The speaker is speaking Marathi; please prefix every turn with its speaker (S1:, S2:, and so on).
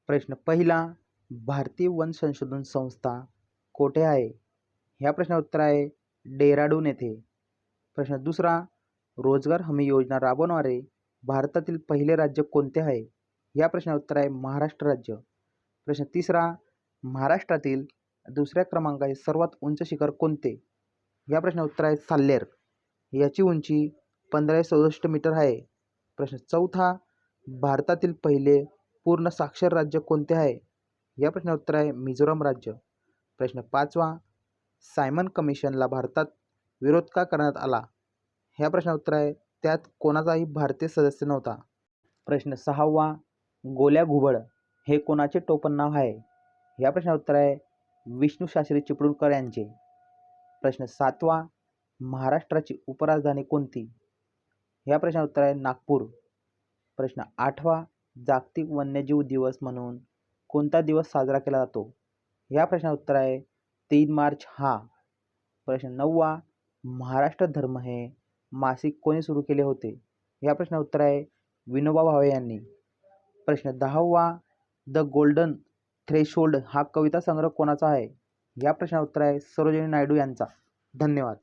S1: प्रश्न पहिला, भारतीय वन संशोधन संस्था कोठे आहे? ह्या प्रश्नाचं उत्तर आहे डेहराडून येथे. प्रश्न दुसरा, रोजगार हमी योजना राबवणारे भारतातील पहिले राज्य कोणते आहे? या प्रश्नाचं उत्तर आहे महाराष्ट्र राज्य. प्रश्न तिसरा, महाराष्ट्रातील दुसऱ्या क्रमांकाचे सर्वात उंच शिखर कोणते? या प्रश्नाचं उत्तर आहे साल्हेर. याची उंची 1564 मीटर आहे. प्रश्न चौथा, भारतातील पहिले पूर्ण साक्षर राज्य कोणते आहे? या प्रश्नाचं उत्तर आहे मिझोराम राज्य. प्रश्न पाचवा, सायमन कमिशनला भारतात विरोध का करण्यात आला? ह्या प्रश्नाचं उत्तर आहे त्यात कोणाचाही भारतीय सदस्य नव्हता. प्रश्न सहावा, गोल्या घुबड हे कोणाचे टोपण नाव आहे? या प्रश्नाचं उत्तर आहे विष्णू शास्त्री चिपळूणकर यांचे. प्रश्न सातवा, महाराष्ट्राची उपराजधानी कोणती? या प्रश्नाचं उत्तर आहे नागपूर. प्रश्न आठवा, जागतिक वन्यजीव दिवस म्हणून कोणता दिवस साजरा केला जातो? या प्रश्नाचं उत्तर आहे 3 मार्च हा. प्रश्न नववा, महाराष्ट्र धर्म हे मासिक कोणी सुरू केले होते? या प्रश्नाचं उत्तर आहे विनोबा भावे यांनी. प्रश्न 10वा, द गोल्डन थ्रेशोल्ड हा कविता संग्रह कोणाचा आहे? या प्रश्नाचं उत्तर आहे सरोजिनी नायडू यांचा. धन्यवाद.